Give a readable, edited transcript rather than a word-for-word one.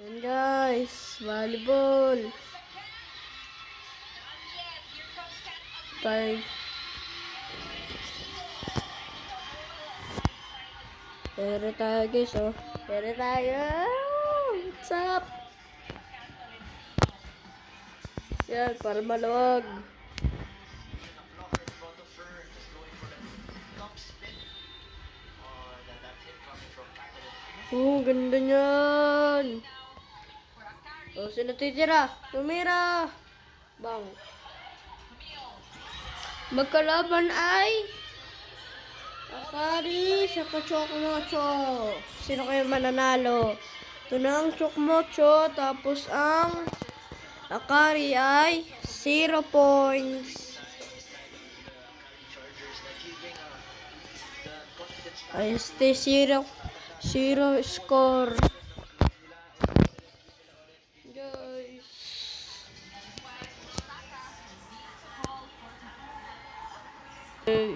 Yan guys, volleyball. Bye. Pero tayo guys, oh. Pero tayo. What's up? Yan, para maluwag. Ganda niyan. Oh, sino titira? Tumira. Bang. Magkalaban ay Akari sa Chokmocho. Sino kayo mananalo? Ito na ang Chokmocho, tapos ang Akari ay 0 points. Ay, stay 0 score. Guys. Hey.